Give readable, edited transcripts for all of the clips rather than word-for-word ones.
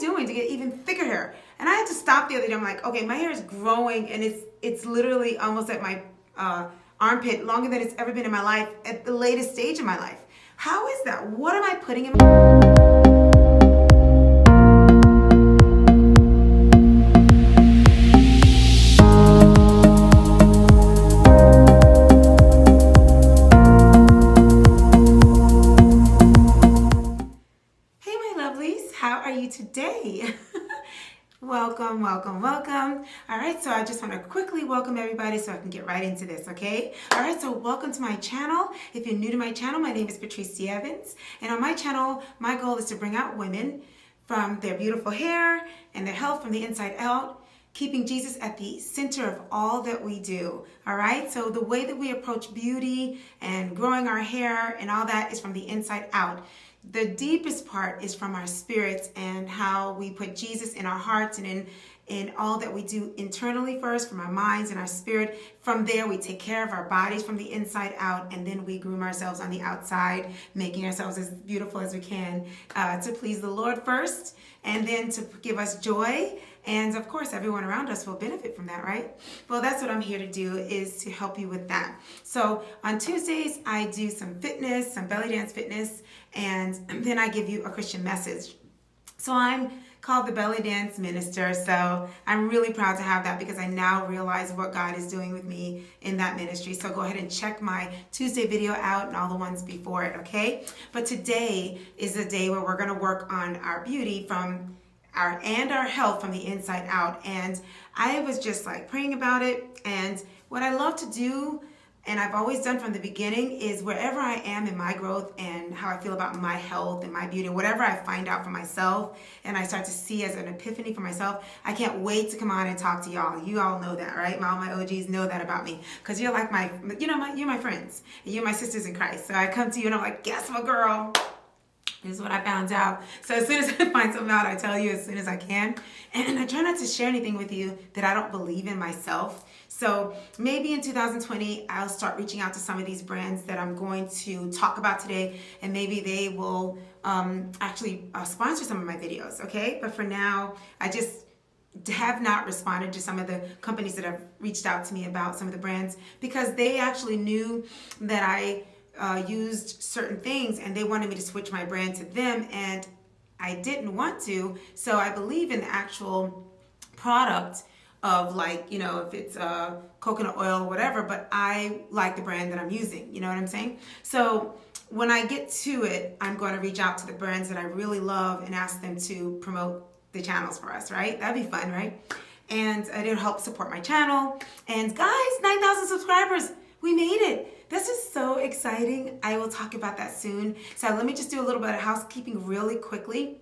doing to get even thicker hair? And I had to stop the other day. I'm like, okay, my hair is growing and it's literally almost at my armpit, longer than it's ever been in my life, at the latest stage of my life. How is that? What am I putting in my... How are you today? Welcome, welcome, welcome. All right, so I just want to quickly welcome everybody so I can get right into this, okay? All right, so welcome to my channel. If you're new to my channel, my name is Patrice Evans, and on my channel, my goal is to bring out women from their beautiful hair and their health from the inside out, keeping Jesus at the center of all that we do, all right? So the way that we approach beauty and growing our hair and all that is from the inside out. The deepest part is from our spirits and how we put Jesus in our hearts and in all that we do internally first, from our minds and our spirit. From there, we take care of our bodies from the inside out, and then we groom ourselves on the outside, making ourselves as beautiful as we can to please the Lord first, and then to give us joy. And of course, everyone around us will benefit from that, right? Well, that's what I'm here to do, is to help you with that. So on Tuesdays, I do some fitness, some belly dance fitness, and then I give you a Christian message. So I'm called the Belly Dance Minister. So I'm really proud to have that, because I now realize what God is doing with me in that ministry. So go ahead and check my Tuesday video out and all the ones before it, okay? But today is a day where we're going to work on our beauty from our health from the inside out. And I was just like praying about it. And what I love to do, and I've always done from the beginning, is wherever I am in my growth and how I feel about my health and my beauty, whatever I find out for myself and I start to see as an epiphany for myself, I can't wait to come on and talk to y'all. You all know that, right? All my OGs know that about me, because you're like you're my friends. You're my sisters in Christ. So I come to you and I'm like, guess what, girl? This is what I found out. So as soon as I find something out, I tell you as soon as I can. And I try not to share anything with you that I don't believe in myself. So maybe in 2020, I'll start reaching out to some of these brands that I'm going to talk about today, and maybe they will actually sponsor some of my videos, okay? But for now, I just have not responded to some of the companies that have reached out to me about some of the brands, because they actually knew that I used certain things and they wanted me to switch my brand to them, and I didn't want to. So I believe in the actual product of, like, if it's coconut oil or whatever, but I like the brand that I'm using, you know what I'm saying? So when I get to it, I'm going to reach out to the brands that I really love and ask them to promote the channels for us, right? That'd be fun, right? And it'll help support my channel. And guys, 9,000 subscribers, we made it. This is so exciting. I will talk about that soon. So let me just do a little bit of housekeeping really quickly.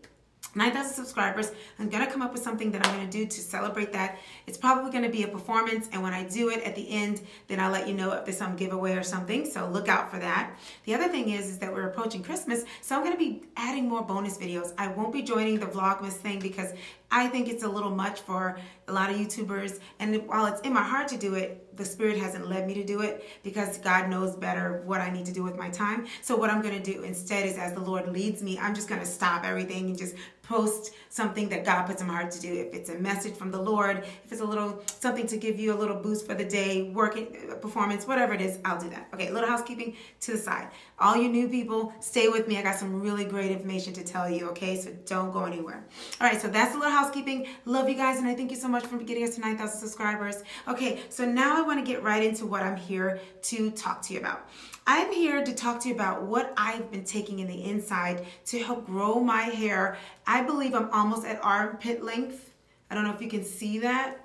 9,000 subscribers. I'm going to come up with something that I'm going to do to celebrate that. It's probably going to be a performance, and when I do it at the end, then I'll let you know if there's some giveaway or something, so look out for that. The other thing is that we're approaching Christmas, so I'm going to be adding more bonus videos. I won't be joining the Vlogmas thing because I think it's a little much for a lot of YouTubers, and while it's in my heart to do it, the Spirit hasn't led me to do it, because God knows better what I need to do with my time. So what I'm going to do instead is, as the Lord leads me, I'm just going to stop everything and just post something that God puts in my heart to do. If it's a message from the Lord, if it's a little something to give you a little boost for the day, working performance, whatever it is, I'll do that. Okay, a little housekeeping to the side. All you new people, stay with me. I got some really great information to tell you, okay? So don't go anywhere. All right, so that's a little housekeeping. Love you guys, and I thank you so much for getting us to 9,000 subscribers. Okay, so now I want to get right into what I'm here to talk to you about. I'm here to talk to you about what I've been taking in the inside to help grow my hair. I believe I'm almost at armpit length. I don't know if you can see that.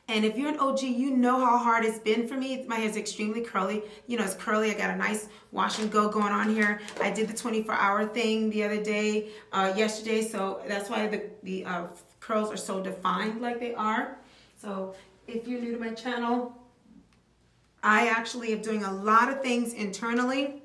And if you're an OG, you know how hard it's been for me. My hair is extremely curly. It's curly. I got a nice wash and go going on here. I did the 24-hour thing the other day, yesterday. So that's why the curls are so defined like they are. So if you're new to my channel, I actually am doing a lot of things internally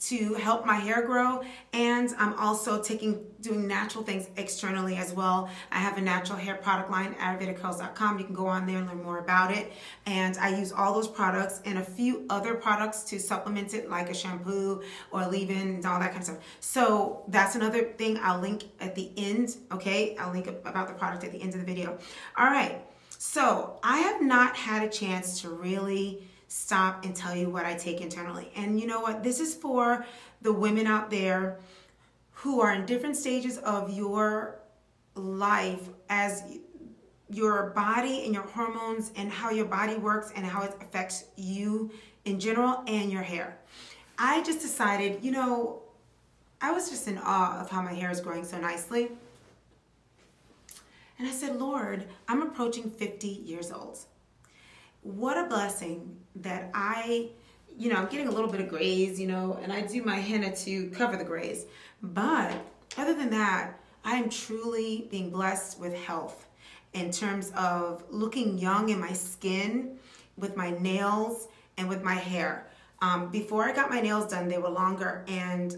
to help my hair grow, and I'm also doing natural things externally as well. I have a natural hair product line, ayurvedicurls.com. You can go on there and learn more about it, and I use all those products and a few other products to supplement it, like a shampoo or leave-in and all that kind of stuff. So that's another thing I'll link at the end, okay? I'll link about the product at the end of the video. All right, so I have not had a chance to really stop and tell you what I take internally. And you know what? This is for the women out there who are in different stages of your life, as your body and your hormones and how your body works and how it affects you in general and your hair. I just decided, you know, I was just in awe of how my hair is growing so nicely. And I said, Lord, I'm approaching 50 years old. What a blessing that I'm getting a little bit of grays, and I do my henna to cover the grays. But other than that, I am truly being blessed with health in terms of looking young in my skin, with my nails, and with my hair. Before I got my nails done, they were longer, and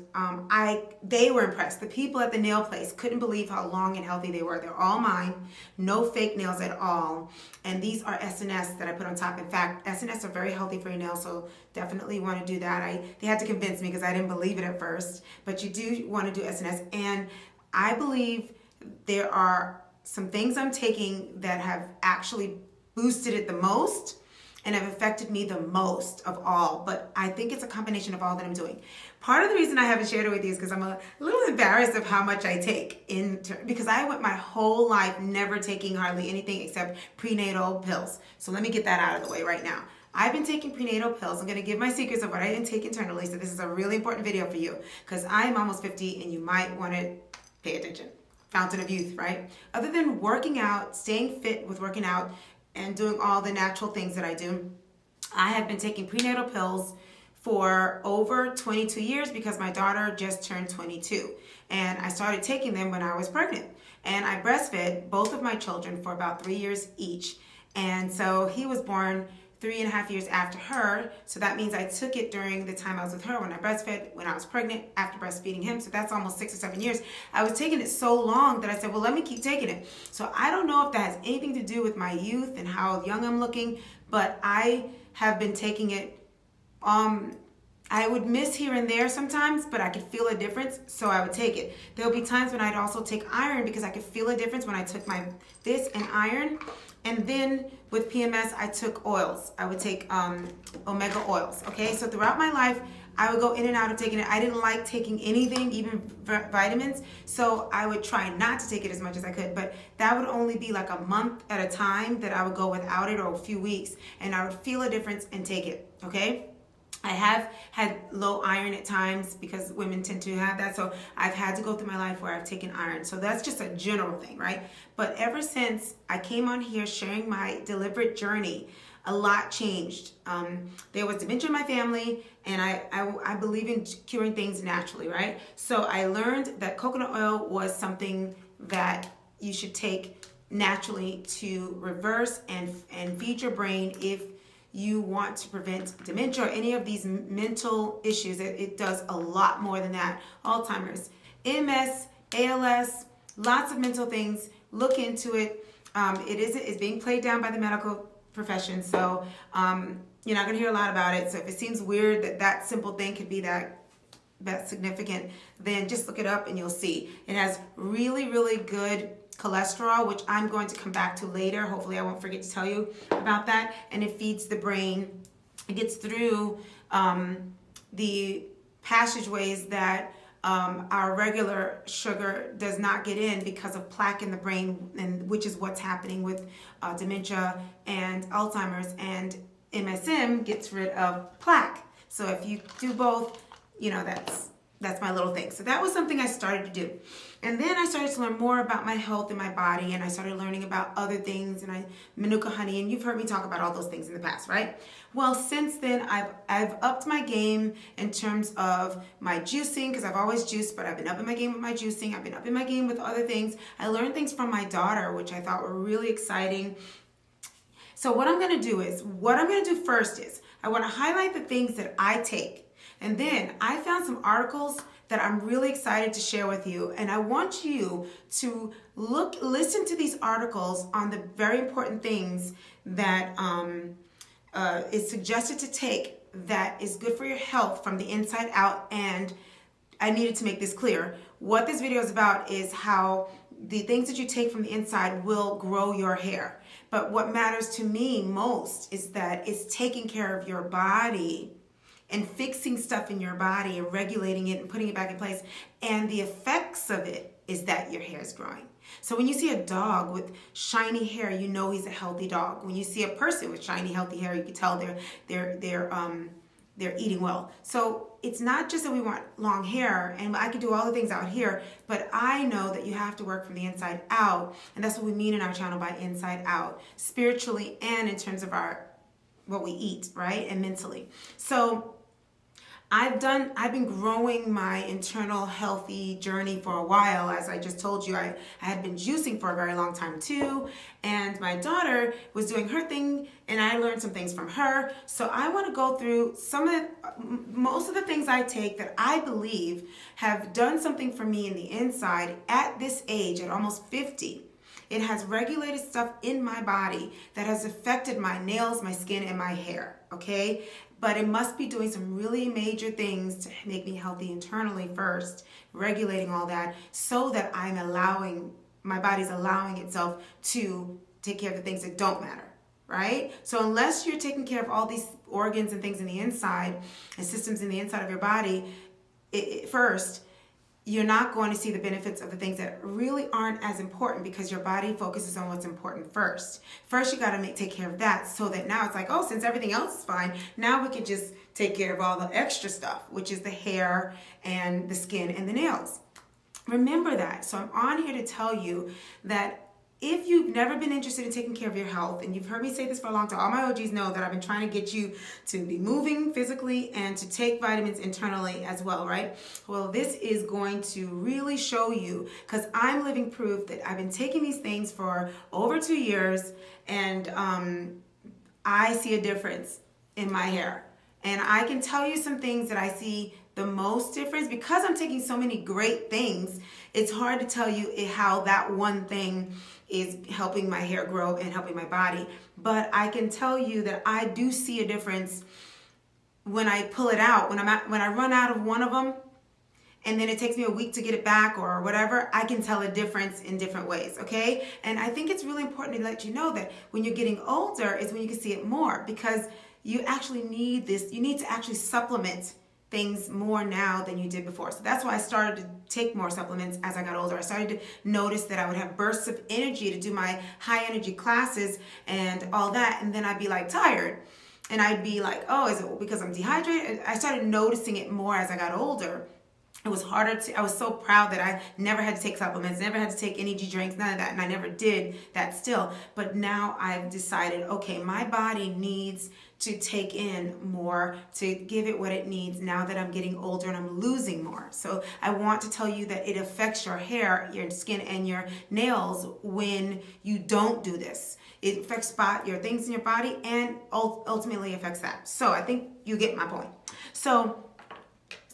they were impressed. The people at the nail place couldn't believe how long and healthy they were. They're all mine, no fake nails at all. And these are SNS that I put on top. In fact, SNS are very healthy for your nails, so definitely want to do that. They had to convince me because I didn't believe it at first, but you do want to do SNS. And I believe there are some things I'm taking that have actually boosted it the most and have affected me the most of all. But I think it's a combination of all that I'm doing. Part of the reason I haven't shared it with you is because I'm a little embarrassed of how much I take because I went my whole life never taking hardly anything except prenatal pills. So let me get that out of the way right now. I've been taking prenatal pills. I'm going to give my secrets of what I intake internally. So this is a really important video for you because I'm almost 50 and you might want to pay attention. Fountain of youth, right? Other than working out, staying fit with working out, and doing all the natural things that I do, I have been taking prenatal pills for over 22 years because my daughter just turned 22. And I started taking them when I was pregnant. And I breastfed both of my children for about 3 years each. And so he was born 3.5 years after her. So that means I took it during the time I was with her, when I breastfed, when I was pregnant, after breastfeeding him. So that's almost 6 or 7 years. I was taking it so long that I said, well, let me keep taking it. So I don't know if that has anything to do with my youth and how young I'm looking, but I have been taking it. I would miss here and there sometimes, but I could feel a difference, so I would take it. There'll be times when I'd also take iron because I could feel a difference when I took this and iron. And then with PMS, I took oils. I would take omega oils, okay? So throughout my life, I would go in and out of taking it. I didn't like taking anything, even vitamins, so I would try not to take it as much as I could, but that would only be like a month at a time that I would go without it, or a few weeks, and I would feel a difference and take it, okay? I have had low iron at times because women tend to have that. So I've had to go through my life where I've taken iron. So that's just a general thing, right? But ever since I came on here sharing my deliberate journey, a lot changed. There was dementia in my family, and I believe in curing things naturally, right? So I learned that coconut oil was something that you should take naturally to reverse and feed your brain if you want to prevent dementia or any of these mental issues. It does a lot more than that. Alzheimer's, MS, ALS, lots of mental things. Look into it. It's being played down by the medical profession, so you're not going to hear a lot about it. So if it seems weird that simple thing could be that significant, then just look it up and you'll see. It has really, really good cholesterol, which I'm going to come back to later. Hopefully I won't forget to tell you about that. And it feeds the brain. It gets through the passageways that our regular sugar does not get in because of plaque in the brain, and which is what's happening with dementia and Alzheimer's. And MSM gets rid of plaque. So if you do both, that's my little thing. So that was something I started to do. And then I started to learn more about my health and my body, and I started learning about other things, and Manuka honey, and you've heard me talk about all those things in the past, right? Well, since then, I've upped my game in terms of my juicing, because I've always juiced, but I've been upping my game with my juicing. I've been upping my game with other things. I learned things from my daughter, which I thought were really exciting. So what I'm going to do first is I want to highlight the things that I take And then I found some articles that I'm really excited to share with you. And I want you to listen to these articles on the very important things that is suggested to take that is good for your health from the inside out. And I needed to make this clear. What this video is about is how the things that you take from the inside will grow your hair. But what matters to me most is that it's taking care of your body and fixing stuff in your body and regulating it and putting it back in place. And the effects of it is that your hair is growing. So when you see a dog with shiny hair, you know he's a healthy dog. When you see a person with shiny, healthy hair, you can tell they're eating well. So it's not just that we want long hair, and I can do all the things out here, but I know that you have to work from the inside out, and that's what we mean in our channel by inside out, spiritually and in terms of what we eat, right, and mentally. So I've been growing my internal healthy journey for a while. As I just told you, I had been juicing for a very long time too. And my daughter was doing her thing and I learned some things from her. So I want to go through most of the things I take that I believe have done something for me in the inside at this age, at almost 50. It has regulated stuff in my body that has affected my nails, my skin, and my hair, okay? But it must be doing some really major things to make me healthy internally first, regulating all that, so that my body's allowing itself to take care of the things that don't matter, right? So unless you're taking care of all these organs and things in the inside and systems in the inside of your body first, you're not going to see the benefits of the things that really aren't as important, because your body focuses on what's important first. First, you got to take care of that, so that now it's like, oh, since everything else is fine, now we can just take care of all the extra stuff, which is the hair and the skin and the nails. Remember that. So I'm on here to tell you that if you've never been interested in taking care of your health, and you've heard me say this for a long time, all my OGs know that I've been trying to get you to be moving physically and to take vitamins internally as well, right? Well, this is going to really show you, because I'm living proof that I've been taking these things for over 2 years, and I see a difference in my hair. And I can tell you some things that I see the most difference. Because I'm taking so many great things, it's hard to tell you how that one thing is helping my hair grow and helping my body. But I can tell you that I do see a difference when I pull it out. When I run out of one of them, and then it takes me a week to get it back or whatever, I can tell a difference in different ways, okay? And I think it's really important to let you know that when you're getting older is when you can see it more, because you actually need this. You need to actually supplement things more now than you did before. So that's why I started to take more supplements as I got older. I started to notice that I would have bursts of energy to do my high energy classes and all that, and then I'd be like tired. And I'd be like, oh, is it because I'm dehydrated? I started noticing it more as I got older. It was harder I was so proud that I never had to take supplements, never had to take energy drinks, none of that, and I never did that still. But now I've decided, okay, my body needs to take in more, to give it what it needs now that I'm getting older and I'm losing more. So I want to tell you that it affects your hair, your skin, and your nails when you don't do this. It affects your things in your body and ultimately affects that. So I think you get my point. So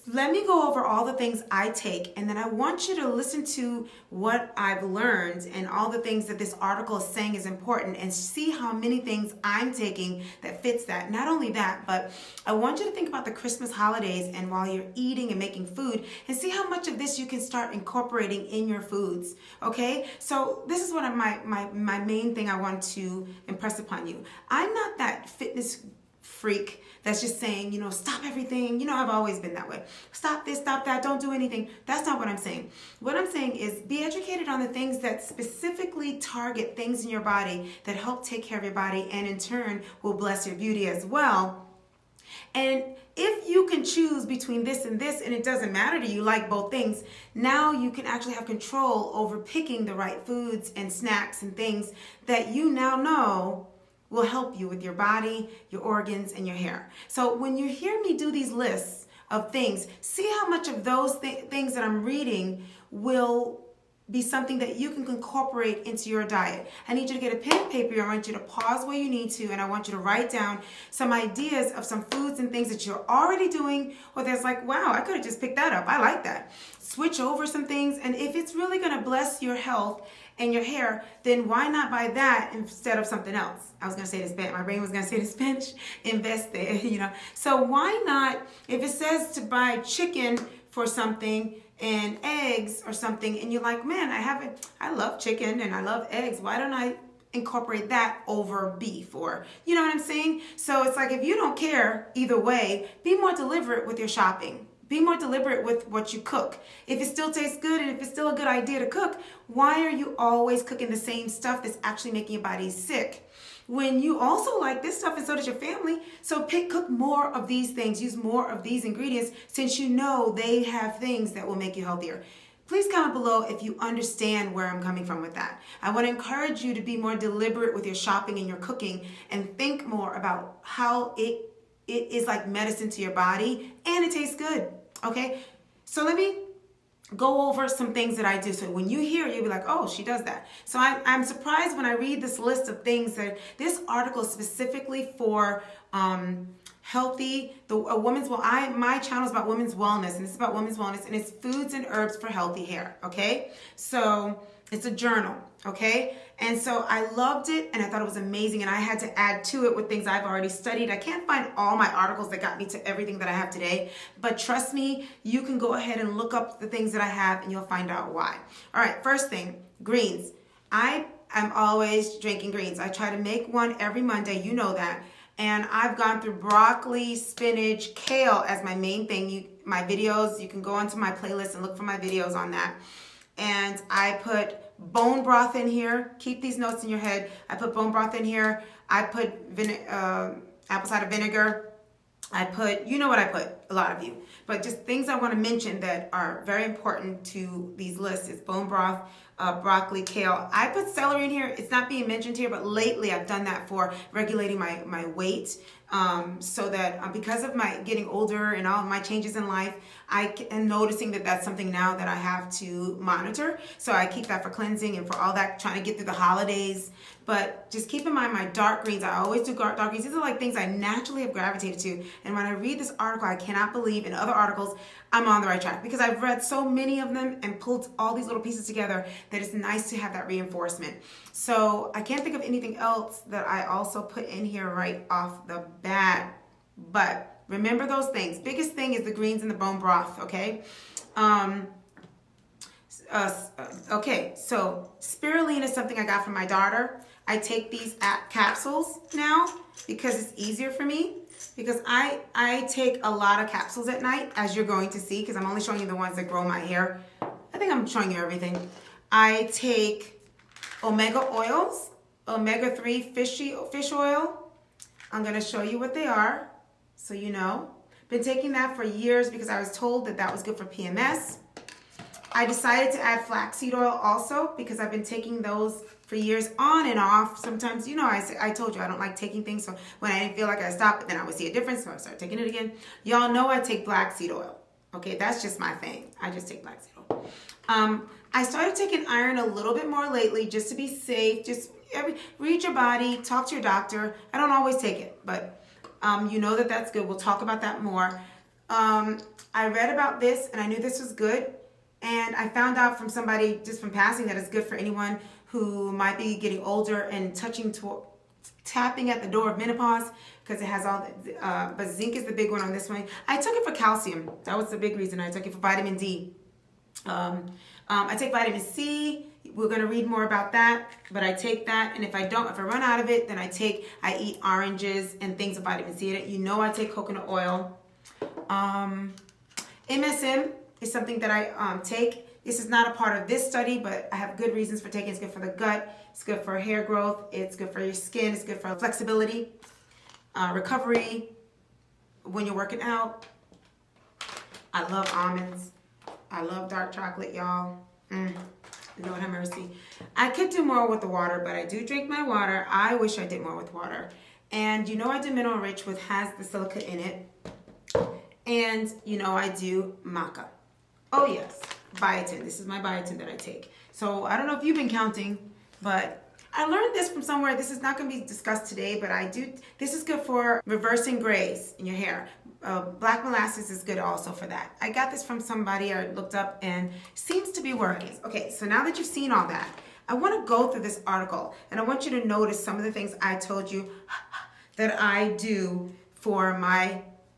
let me go over all the things I take, and then I want you to listen to what I've learned and all the things that this article is saying is important, and see how many things I'm taking that fits that. Not only that, but I want you to think about the Christmas holidays and while you're eating and making food, and see how much of this you can start incorporating in your foods, okay? So this is what my main thing I want to impress upon you. I'm not that fitness freak that's just saying, stop everything. I've always been that way. Stop this, stop that, don't do anything. That's not what I'm saying. What I'm saying is be educated on the things that specifically target things in your body that help take care of your body, and in turn will bless your beauty as well. And if you can choose between this and this, and it doesn't matter to you, like both things, now you can actually have control over picking the right foods and snacks and things that you now know will help you with your body, your organs, and your hair. So when you hear me do these lists of things, see how much of those things that I'm reading will be something that you can incorporate into your diet. I need you to get a pen and paper. I want you to pause where you need to, and I want you to write down some ideas of some foods and things that you're already doing, or that's like, wow, I could have just picked that up. I like that. Switch over some things, and if it's really going to bless your health and your hair, then why not buy that instead of something else? I was going to say the spinach. My brain was going to say the spinach. Invest there, you know. So why not, if it says to buy chicken for something and eggs or something, and you're like, man, I love chicken and I love eggs. Why don't I incorporate that over beef? Or, you know what I'm saying? So it's like, if you don't care either way, be more deliberate with your shopping. Be more deliberate with what you cook. If it still tastes good and if it's still a good idea to cook, why are you always cooking the same stuff that's actually making your body sick? When you also like this stuff, and so does your family. So cook more of these things. Use more of these ingredients, since you know they have things that will make you healthier. Please comment below if you understand where I'm coming from with that. I want to encourage you to be more deliberate with your shopping and your cooking, and think more about how it is like medicine to your body, and it tastes good. Okay, so let me go over some things that I do. So when you hear it, you'll be like, oh, she does that. So I'm surprised when I read this list of things that this article is specifically for healthy, my channel is about women's wellness, and this is about women's wellness, and it's foods and herbs for healthy hair. Okay, so it's a journal. Okay, and so I loved it, and I thought it was amazing, and I had to add to it with things I've already studied. I can't find all my articles that got me to everything that I have today, but trust me, you can go ahead and look up the things that I have, and you'll find out why. All right, first thing, greens. I'm always drinking greens. I try to make one every Monday, you know that, and I've gone through broccoli, spinach, kale as my main thing. My videos, you can go onto my playlist and look for my videos on that. And I put bone broth in here. Keep these notes in your head. I put bone broth in here. I put apple cider vinegar. I put, you know what I put, a lot of you. But just things I want to mention that are very important to these lists is bone broth, broccoli, kale. I put celery in here. It's not being mentioned here, but lately I've done that for regulating my weight. So that because of my getting older and all of my changes in life, I am noticing that that's something now that I have to monitor. So I keep that for cleansing and for all that, trying to get through the holidays. But just keep in mind my dark greens. I always do dark greens. These are like things I naturally have gravitated to. And when I read this article, I cannot believe in other articles I'm on the right track, because I've read so many of them and pulled all these little pieces together that it's nice to have that reinforcement. So I can't think of anything else that I also put in here right off the bat. But remember those things. Biggest thing is the greens and the bone broth, okay? Okay, so spirulina is something I got from my daughter. I take these capsules now because it's easier for me, because I take a lot of capsules at night, as you're going to see, because I'm only showing you the ones that grow my hair. I think I'm showing you everything. I take omega oils, omega-3 fish oil. I'm going to show you what they are so you know. Been taking that for years because I was told that that was good for PMS. I decided to add flaxseed oil also because I've been taking those for years on and off. Sometimes, you know, I told you I don't like taking things, so when I didn't feel like I stopped, but then I would see a difference, so I started taking it again. Y'all know I take black seed oil. Okay, that's just my thing. I just take black seed oil. I started taking iron a little bit more lately just to be safe. Just read your body, talk to your doctor. I don't always take it, but you know that that's good. We'll talk about that more. I read about this and I knew this was good. And I found out from somebody just from passing that it's good for anyone who might be getting older and tapping at the door of menopause, because it has all the, but zinc is the big one on this one. I took it for calcium. That was the big reason. I took it for vitamin D. I take vitamin C. We're going to read more about that, but I take that, and if I run out of it, then I eat oranges and things with vitamin C in it. You know I take coconut oil. MSM is something that I take. This is not a part of this study, but I have good reasons for taking it. It's good for the gut. It's good for hair growth. It's good for your skin. It's good for flexibility, recovery, when you're working out. I love almonds. I love dark chocolate, y'all. Lord have mercy. I could do more with the water, but I do drink my water. I wish I did more with water. And you know I do Mineral Rich, which has the silica in it. And you know I do Maca. Oh yes, biotin. This is my biotin that I take. So I don't know if you've been counting, but I learned this from somewhere. This is not going to be discussed today, but this is good for reversing grays in your hair. Black molasses is good also for that. I got this from somebody I looked up and seems to be working. Okay, so now that you've seen all that, I want to go through this article and I want you to notice some of the things I told you that I do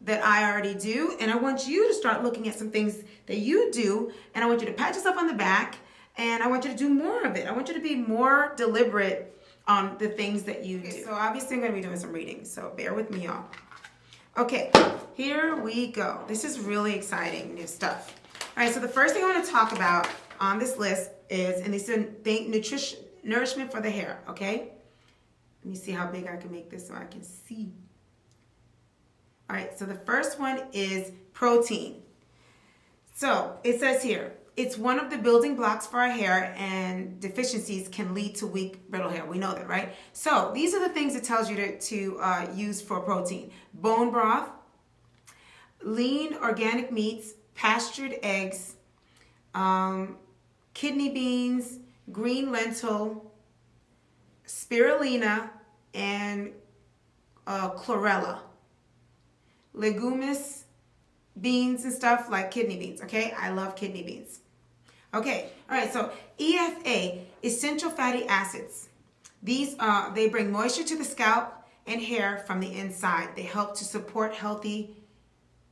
that I already do, and I want you to start looking at some things that you do, and I want you to pat yourself on the back, and I want you to do more of it. I want you to be more deliberate on the things that you do. So obviously I'm going to be doing some reading, so bear with me, y'all. Okay, here we go. This is really exciting new stuff. All right, so the first thing I want to talk about on this list is, and this is nourishment for the hair, okay? Let me see how big I can make this so I can see. All right, so the first one is protein. So it says here, it's one of the building blocks for our hair, and deficiencies can lead to weak, brittle hair. We know that, right? So these are the things it tells you to use for protein. Bone broth, lean organic meats, pastured eggs, kidney beans, green lentil, spirulina, and chlorella. Leguminous beans and stuff like kidney beans, okay? I love kidney beans. Okay, all right, so EFA, essential fatty acids. These they bring moisture to the scalp and hair from the inside. They help to support healthy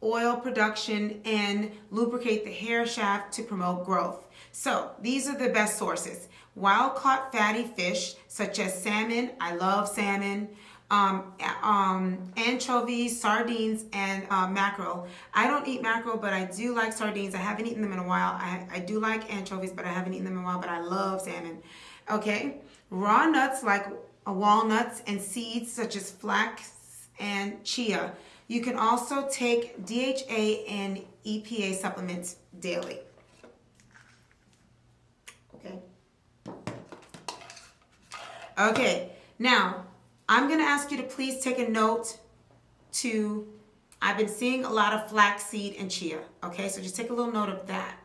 oil production and lubricate the hair shaft to promote growth. So these are the best sources. Wild-caught fatty fish such as salmon, I love salmon, anchovies, sardines, and mackerel. I don't eat mackerel, but I do like sardines. I haven't eaten them in a while. I do like anchovies, but I haven't eaten them in a while, but I love salmon. Okay, raw nuts like walnuts and seeds such as flax and chia. You can also take DHA and EPA supplements daily. Okay, now I'm going to ask you to please take a note to, I've been seeing a lot of flaxseed and chia. Okay, so just take a little note of that.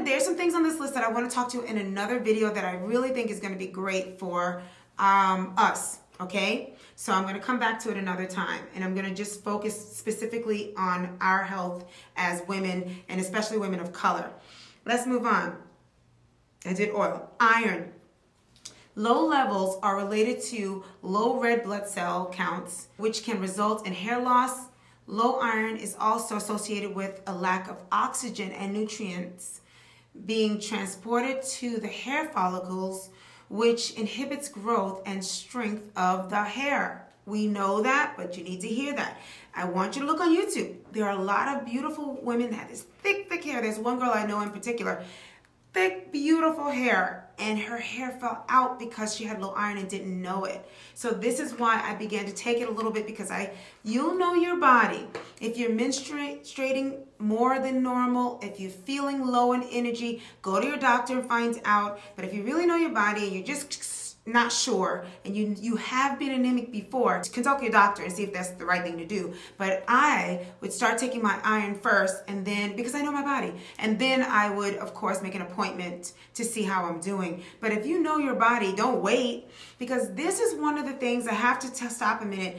There's some things on this list that I want to talk to in another video that I really think is going to be great for us. Okay, so I'm going to come back to it another time, and I'm going to just focus specifically on our health as women, and especially women of color. Let's move on. I did oil. Iron. Low levels are related to low red blood cell counts, which can result in hair loss. Low iron is also associated with a lack of oxygen and nutrients being transported to the hair follicles, which inhibits growth and strength of the hair. We know that, but you need to hear that. I want you to look on YouTube. There are a lot of beautiful women that have this thick, thick hair. There's one girl I know in particular, thick, beautiful hair, and her hair fell out because she had low iron and didn't know it. So this is why I began to take it a little bit, because you'll know your body. If you're menstruating more than normal, if you're feeling low in energy, go to your doctor and find out. But if you really know your body and you're just not sure, and you have been anemic before, consult your doctor and see if that's the right thing to do. But I would start taking my iron first, and then, because I know my body, and then I would of course make an appointment to see how I'm doing. But if you know your body, don't wait, because this is one of the things I have to stop a minute.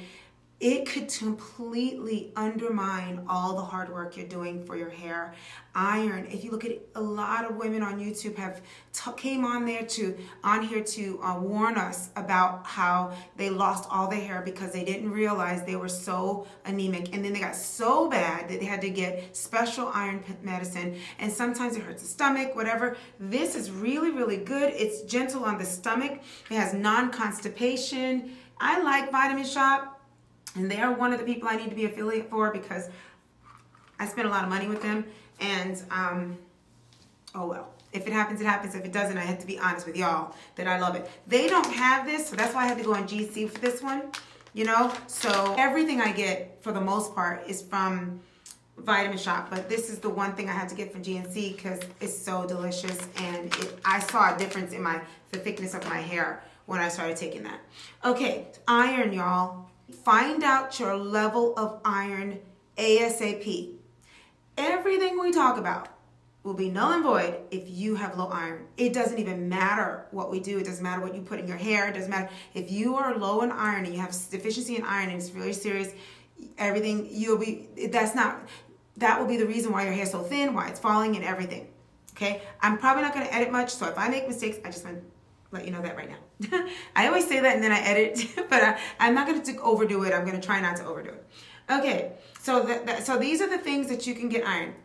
It could completely undermine all the hard work you're doing for your hair. Iron, if you look at a lot of women on YouTube have came on here to warn us about how they lost all their hair because they didn't realize they were so anemic, and then they got so bad that they had to get special iron medicine, and sometimes it hurts the stomach, whatever. This is really, really good. It's gentle on the stomach. It has non-constipation. I like Vitamin Shop. And they are one of the people I need to be affiliate for, because I spend a lot of money with them. And, oh well. If it happens, it happens. If it doesn't, I have to be honest with y'all that I love it. They don't have this, so that's why I had to go on GC for this one. You know? So everything I get, for the most part, is from Vitamin Shop. But this is the one thing I had to get from GNC because it's so delicious. And I saw a difference in the thickness of my hair when I started taking that. Okay, iron, y'all. Find out your level of iron ASAP. Everything we talk about will be null and void if you have low iron. It doesn't even matter what we do. It doesn't matter what you put in your hair. It doesn't matter. If you are low in iron and you have deficiency in iron and it's really serious, everything that will be the reason why your hair is so thin, why it's falling and everything. Okay? I'm probably not going to edit much, so if I make mistakes, I just want to let you know that right now. I always say that and then I edit, but I'm not going to overdo it. I'm going to try not to overdo it. Okay, so so these are the things that you can get iron.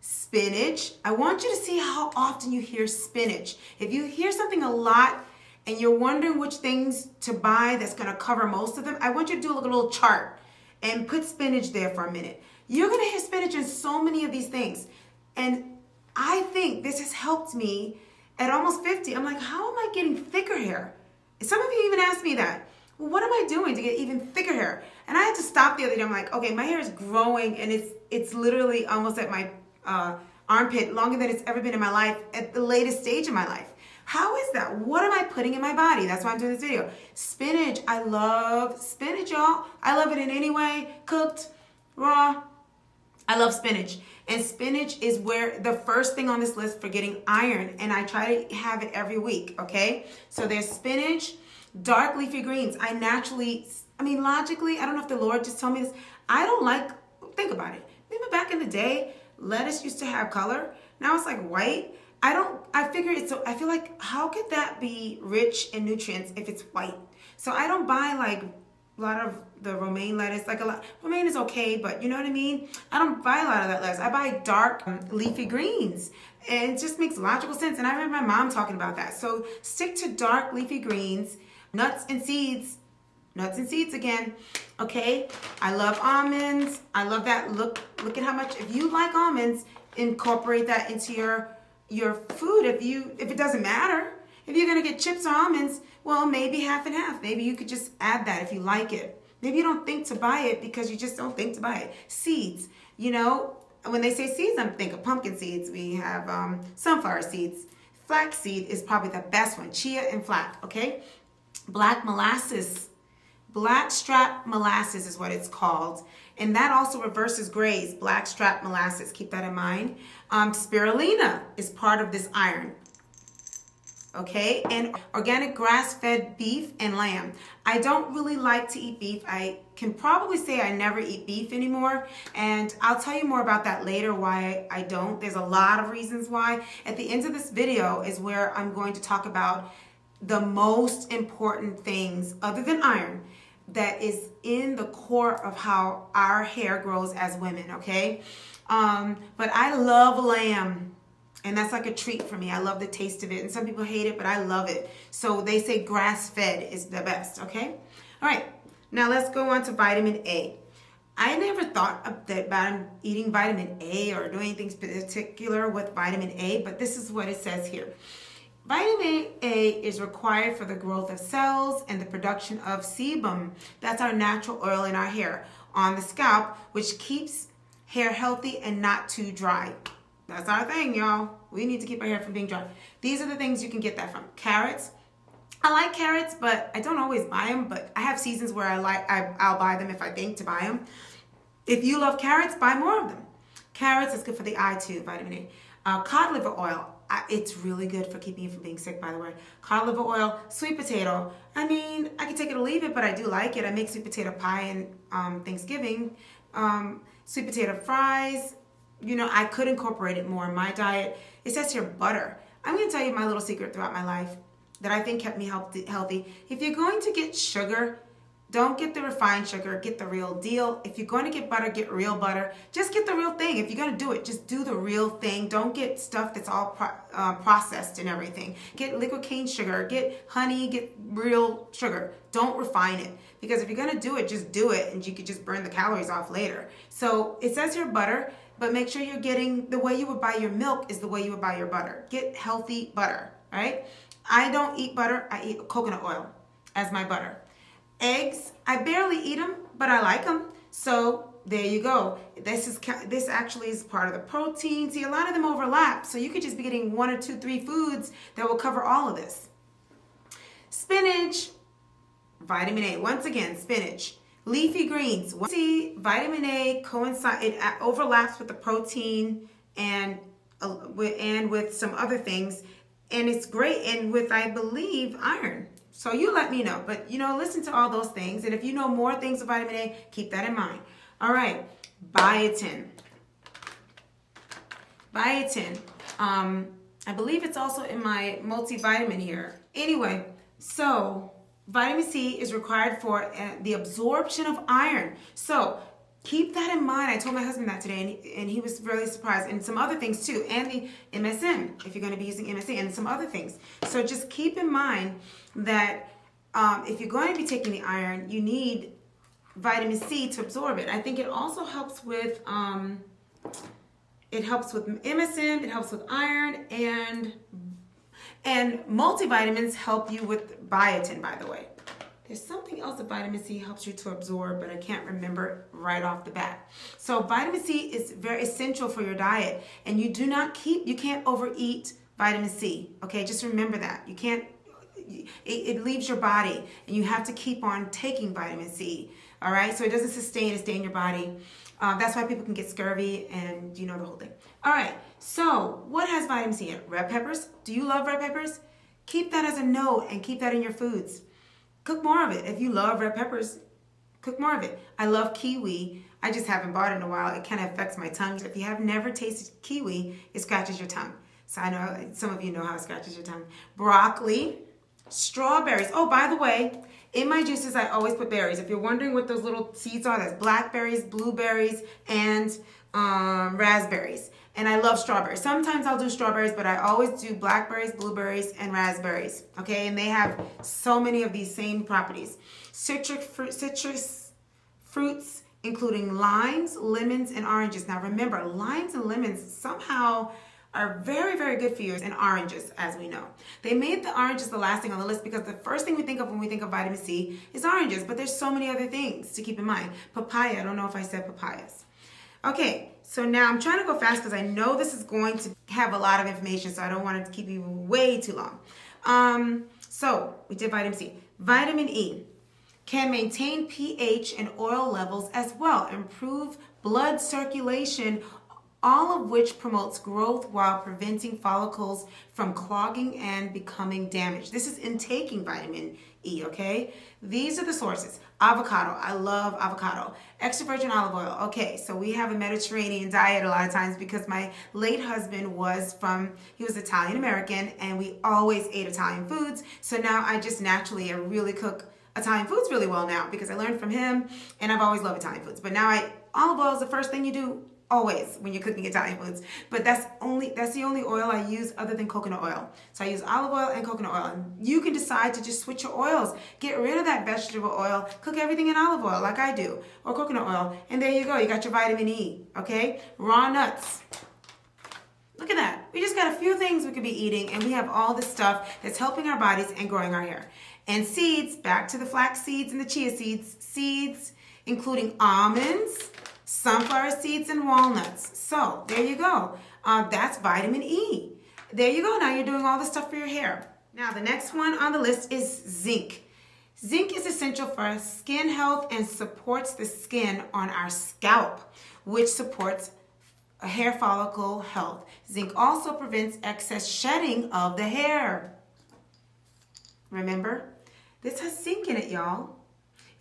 Spinach. I want you to see how often you hear spinach. If you hear something a lot and you're wondering which things to buy that's going to cover most of them, I want you to do a little chart and put spinach there for a minute. You're going to hear spinach in so many of these things. And I think this has helped me at almost 50. I'm like, how am I getting thicker hair? Some of you even asked me that. Well, what am I doing to get even thicker hair? And I had to stop the other day. I'm like, okay, my hair is growing and it's literally almost at my armpit, longer than it's ever been in my life, at the latest stage of my life. How is that? What am I putting in my body? That's why I'm doing this video. Spinach. I love spinach, y'all. I love it in any way, cooked, raw. I love spinach. And spinach is the first thing on this list for getting iron. And I try to have it every week, okay? So there's spinach, dark leafy greens. Logically, I don't know if the Lord just told me this. Think about it. Remember back in the day, lettuce used to have color. Now it's like white. I feel like, how could that be rich in nutrients if it's white? So I don't buy like a lot of the romaine lettuce. Romaine is okay, but you know what I mean? I don't buy a lot of that lettuce. I buy dark leafy greens. And it just makes logical sense. And I remember my mom talking about that. So stick to dark leafy greens, nuts and seeds. Nuts and seeds again. Okay? I love almonds. I love that. Look at how much. If you like almonds, incorporate that into your food. If it doesn't matter. If you're going to get chips or almonds, well, maybe half and half. Maybe you could just add that if you like it. Maybe you don't think to buy it because you just don't think to buy it. Seeds. When they say seeds, I'm thinking pumpkin seeds. We have sunflower seeds. Flax seed is probably the best one. Chia and flax, okay? Black molasses. Blackstrap molasses is what it's called. And that also reverses grays. Blackstrap molasses. Keep that in mind. Spirulina is part of this iron. Okay, and organic grass-fed beef and lamb. I don't really like to eat beef. I can probably say I never eat beef anymore, and I'll tell you more about that later, why I don't. There's a lot of reasons why. At the end of this video is where I'm going to talk about the most important things, other than iron, that is in the core of how our hair grows as women, okay? But I love lamb. And that's like a treat for me. I love the taste of it. And some people hate it, but I love it. So they say grass-fed is the best, okay? All right, now let's go on to vitamin A. I never thought about eating vitamin A or doing anything particular with vitamin A, but this is what it says here. Vitamin A is required for the growth of cells and the production of sebum. That's our natural oil in our hair on the scalp, which keeps hair healthy and not too dry. That's our thing, y'all. We need to keep our hair from being dry. These are the things you can get that from. Carrots. I like carrots, but I don't always buy them. But I have seasons where I'll buy them if I think to buy them. If you love carrots, buy more of them. Carrots is good for the eye too, vitamin A. Cod liver oil. It's really good for keeping you from being sick, by the way. Cod liver oil, sweet potato. I can take it or leave it, but I do like it. I make sweet potato pie on Thanksgiving. Sweet potato fries. I could incorporate it more in my diet. It says here butter. I'm going to tell you my little secret throughout my life that I think kept me healthy. If you're going to get sugar, don't get the refined sugar. Get the real deal. If you're going to get butter, get real butter. Just get the real thing. If you're going to do it, just do the real thing. Don't get stuff that's all processed and everything. Get liquid cane sugar. Get honey. Get real sugar. Don't refine it. Because if you're going to do it, just do it. And you could just burn the calories off later. So it says here butter. But make sure you're getting the way you would buy your milk is the way you would buy your butter. Get healthy butter, right? I don't eat butter. I eat coconut oil as my butter. Eggs, I barely eat them, but I like them. So there you go. This actually is part of the protein. See, a lot of them overlap. So you could just be getting 1 or 2, 3 foods that will cover all of this. Spinach, vitamin A. Once again, spinach. Leafy greens. See, vitamin A it overlaps with the protein and with some other things, and it's great, and with, I believe, iron. So you let me know, but listen to all those things, and if you know more things of vitamin A, keep that in mind. All right, biotin. Biotin. I believe it's also in my multivitamin here. Anyway, so vitamin C is required for the absorption of iron. So keep that in mind. I told my husband that today, and he was really surprised. And some other things too, and the MSM, if you're going to be using MSM, and some other things. So just keep in mind that if you're going to be taking the iron, you need vitamin C to absorb it. I think it also helps with MSM, it helps with iron, and multivitamins help you with biotin, by the way. There's something else that vitamin C helps you to absorb, but I can't remember right off the bat. So vitamin C is very essential for your diet, and you can't overeat vitamin C, okay? Just remember that. You can't, it leaves your body, and you have to keep on taking vitamin C, all right? So it doesn't stay in your body. That's why people can get scurvy and the whole thing. All right, so what has vitamin C in it? Red peppers. Do you love red peppers? Keep that as a note and keep that in your foods. Cook more of it. If you love red peppers, cook more of it. I love kiwi. I just haven't bought it in a while. It kind of affects my tongue. If you have never tasted kiwi, it scratches your tongue. So I know some of you know how it scratches your tongue. Broccoli, strawberries. Oh, by the way, in my juices, I always put berries. If you're wondering what those little seeds are, that's blackberries, blueberries, and raspberries. And I love strawberries. Sometimes I'll do strawberries, but I always do blackberries, blueberries, and raspberries. Okay, and they have so many of these same properties. Citrus fruits, including limes, lemons, and oranges. Now remember, limes and lemons somehow are very, very good for you, and oranges, as we know. They made the oranges the last thing on the list because the first thing we think of when we think of vitamin C is oranges, but there's so many other things to keep in mind. Papaya, I don't know if I said papayas. Okay, so now I'm trying to go fast because I know this is going to have a lot of information, so I don't want it to keep you way too long. So we did vitamin C. Vitamin E can maintain pH and oil levels as well, improve blood circulation, all of which promotes growth while preventing follicles from clogging and becoming damaged. This is in taking vitamin E, okay? These are the sources. Avocado, I love avocado. Extra virgin olive oil, okay, so we have a Mediterranean diet a lot of times because my late husband he was Italian American, and we always ate Italian foods. So now I just naturally really cook Italian foods really well now because I learned from him, and I've always loved Italian foods. But now olive oil is the first thing you do always when you're cooking Italian foods. But that's the only oil I use other than coconut oil. So I use olive oil and coconut oil. And you can decide to just switch your oils. Get rid of that vegetable oil. Cook everything in olive oil like I do, or coconut oil. And there you go. You got your vitamin E, okay? Raw nuts. Look at that. We just got a few things we could be eating, and we have all this stuff that's helping our bodies and growing our hair. And seeds, back to the flax seeds and the chia seeds. Seeds, including almonds, sunflower seeds, and walnuts. So there you go. That's vitamin E. There you go. Now you're doing all this stuff for your hair. Now the next one on the list is zinc. Zinc is essential for skin health and supports the skin on our scalp, which supports hair follicle health. Zinc also prevents excess shedding of the hair. Remember, this has zinc in it, y'all.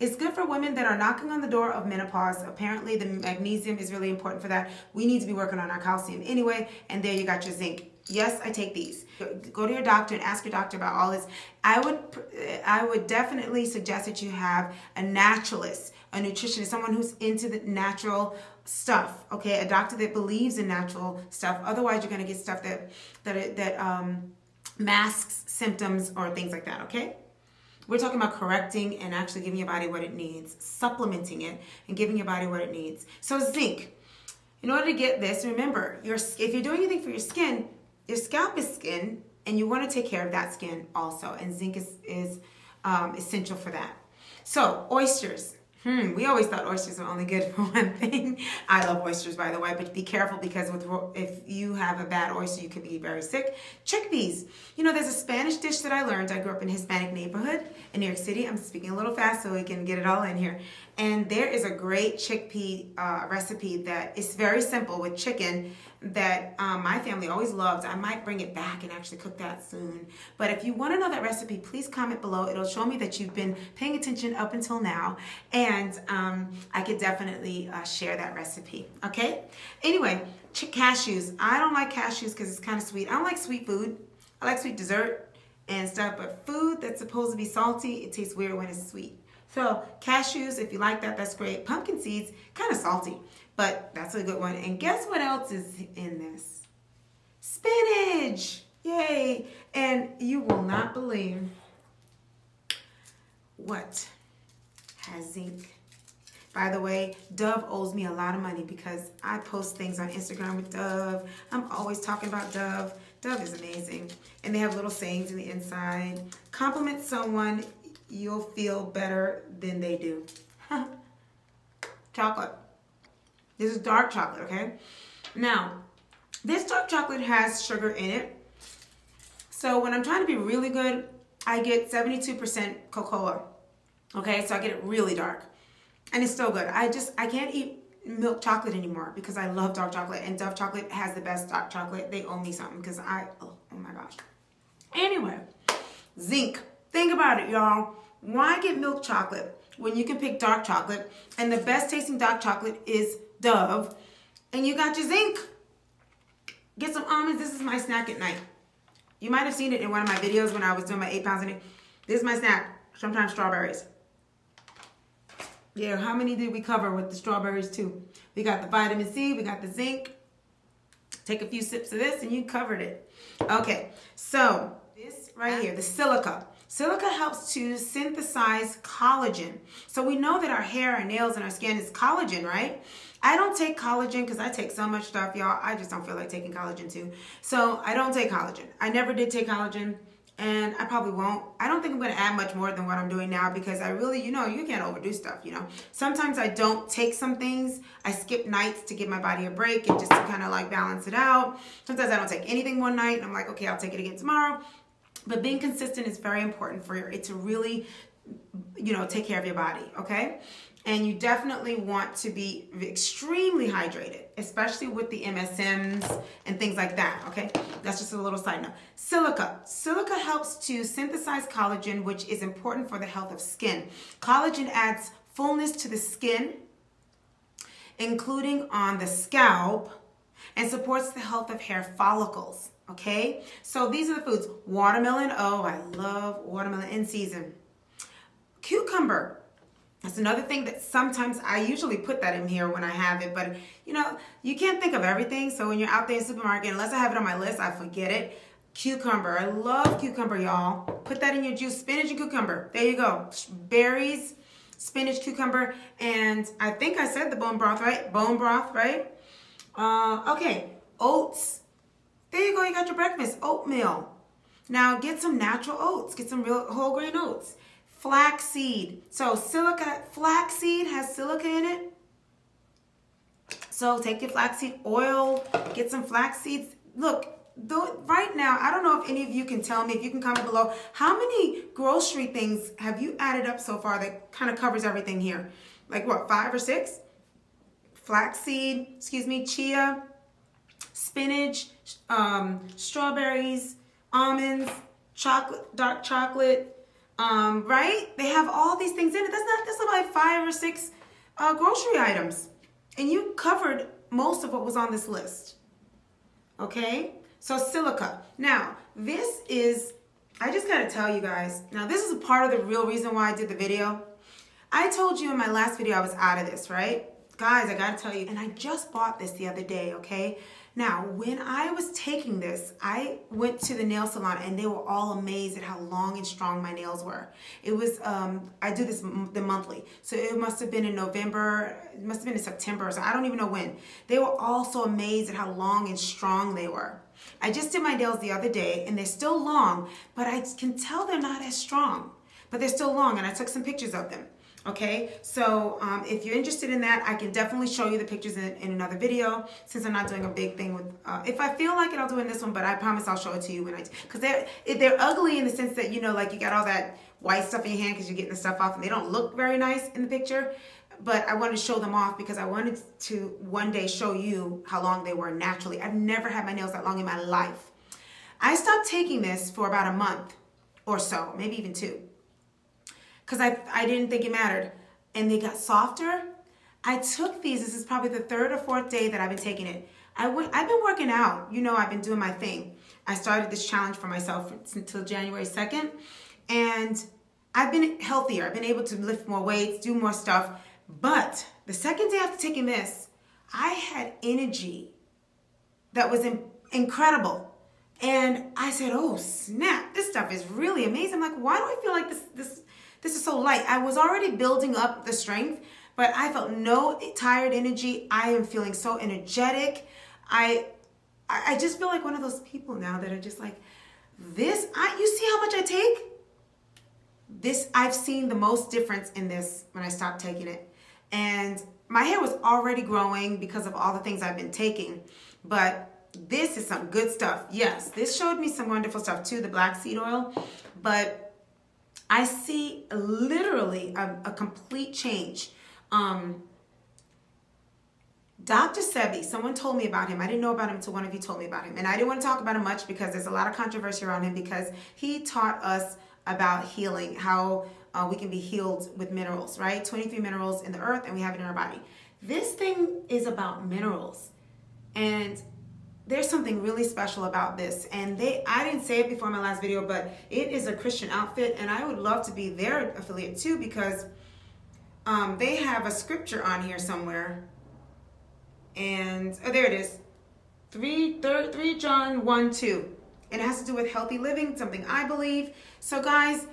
It's good for women that are knocking on the door of menopause. Apparently, the magnesium is really important for that. We need to be working on our calcium anyway, and there you got your zinc. Yes, I take these. Go to your doctor and ask your doctor about all this. I would definitely suggest that you have a naturalist, a nutritionist, someone who's into the natural stuff, okay? A doctor that believes in natural stuff. Otherwise, you're going to get stuff that masks symptoms or things like that, okay? We're talking about correcting and actually giving your body what it needs, supplementing it and giving your body what it needs. So zinc, in order to get this, remember, if you're doing anything for your skin, your scalp is skin, and you want to take care of that skin also. And zinc is essential for that. So oysters. We always thought oysters were only good for one thing. I love oysters, by the way, but be careful because if you have a bad oyster, you could be very sick. Chickpeas. You know, there's a Spanish dish that I learned. I grew up in a Hispanic neighborhood in New York City. I'm speaking a little fast so we can get it all in here. And there is a great chickpea recipe that is very simple with chicken that my family always loved. I might bring it back and actually cook that soon. But if you want to know that recipe, please comment below. It'll show me that you've been paying attention up until now. And I could definitely share that recipe. Okay? Anyway, cashews. I don't like cashews because it's kind of sweet. I don't like sweet food. I like sweet dessert and stuff. But food that's supposed to be salty, it tastes weird when it's sweet. So cashews, if you like that, that's great. Pumpkin seeds, kind of salty, but that's a good one. And guess what else is in this? Spinach! Yay! And you will not believe what has zinc. By the way, Dove owes me a lot of money because I post things on Instagram with Dove. I'm always talking about Dove. Dove is amazing. And they have little sayings in the inside. Compliment someone, you'll feel better than they do. Chocolate. This is dark chocolate, okay? Now, this dark chocolate has sugar in it. So when I'm trying to be really good, I get 72% cocoa. Okay, so I get it really dark. And it's still good. I can't eat milk chocolate anymore because I love dark chocolate. And Dove chocolate has the best dark chocolate. They owe me something because oh my gosh. Anyway, zinc. Think about it, y'all. Why get milk chocolate when you can pick dark chocolate and the best tasting dark chocolate is Dove and you got your zinc? Get some almonds. This is my snack at night. You might have seen it in one of my videos when I was doing my 8 pounds a day. This is my snack. Sometimes strawberries. Yeah, how many did we cover with the strawberries too? We got the vitamin C, we got the zinc. Take a few sips of this and you covered it. Okay, so this right here, the silica. Silica helps to synthesize collagen. So we know that our hair, our nails, and our skin is collagen, right? I don't take collagen because I take so much stuff, y'all. I just don't feel like taking collagen too. So I don't take collagen. I never did take collagen, and I probably won't. I don't think I'm going to add much more than what I'm doing now because I really, you can't overdo stuff, Sometimes I don't take some things. I skip nights to give my body a break and just to kind of like balance it out. Sometimes I don't take anything one night, and I'm like, okay, I'll take it again tomorrow. But being consistent is very important for it to really, take care of your body, okay? And you definitely want to be extremely hydrated, especially with the MSMs and things like that, okay? That's just a little side note. Silica. Silica helps to synthesize collagen, which is important for the health of skin. Collagen adds fullness to the skin, including on the scalp, and supports the health of hair follicles. Okay, so these are the foods. Watermelon, oh, I love watermelon in season. Cucumber, that's another thing that sometimes I usually put that in here when I have it, but you can't think of everything. So when you're out there in the supermarket, unless I have it on my list, I forget it. Cucumber, I love cucumber, y'all. Put that in your juice, spinach and cucumber. There you go. Berries, spinach, cucumber, and I think I said the bone broth, right? Bone broth, right? Okay, oats. There you go, you got your breakfast, oatmeal. Now get some natural oats, get some real whole grain oats. Flaxseed, so flaxseed has silica in it. So take your flaxseed oil, get some flax seeds. Look, right now, I don't know if any of you can tell me, if you can comment below, how many grocery things have you added up so far that kind of covers everything here? Like what, 5 or 6? Flaxseed, chia, spinach, strawberries, almonds, chocolate, dark chocolate, right? They have all these things in it. That's like 5 or 6 grocery items. And you covered most of what was on this list. Okay? So silica. Now, this is, I just gotta tell you guys, now this is a part of the real reason why I did the video. I told you in my last video I was out of this, right? Guys, I gotta tell you, and I just bought this the other day, okay? Now, when I was taking this, I went to the nail salon and they were all amazed at how long and strong my nails were. It was, I do this the monthly, so it must have been in November, it must have been in September, so I don't even know when. They were all so amazed at how long and strong they were. I just did my nails the other day and they're still long, but I can tell they're not as strong, but they're still long, and I took some pictures of them. Okay, so if you're interested in that, I can definitely show you the pictures in another video, since I'm not doing a big thing with, if I feel like it, I'll do it in this one, but I promise I'll show it to you when because they're ugly in the sense that, you know, like you got all that white stuff in your hand because you're getting the stuff off and they don't look very nice in the picture, but I wanted to show them off because I wanted to one day show you how long they were naturally. I've never had my nails that long in my life. I stopped taking this for about a month or so, maybe even 2. Because I didn't think it mattered. And they got softer. I took these, this is probably the 3rd or 4th day that I've been taking it. I've been working out. You know, I've been doing my thing. I started this challenge for myself until January 2nd. And I've been healthier. I've been able to lift more weights, do more stuff. But the 2nd day after taking this, I had energy that was incredible. And I said, oh snap, this stuff is really amazing. I'm like, why do I feel like this is so light? I was already building up the strength, but I felt no tired energy. I am feeling so energetic. I just feel like one of those people now that are just like, you see how much I take? I've seen the most difference in this when I stopped taking it. And my hair was already growing because of all the things I've been taking, but this is some good stuff. Yes, this showed me some wonderful stuff too, the black seed oil, but I see literally a complete change. Dr. Sebi, someone told me about him. I didn't know about him until one of you told me about him. And I didn't want to talk about him much because there's a lot of controversy around him because he taught us about healing, how we can be healed with minerals, right? 23 minerals in the earth and we have it in our body. This thing is about minerals. And there's something really special about this. And I didn't say it before in my last video, but it is a Christian outfit and I would love to be their affiliate too because they have a scripture on here somewhere. And there it is. 3 John 1:2. And it has to do with healthy living, something I believe. So guys,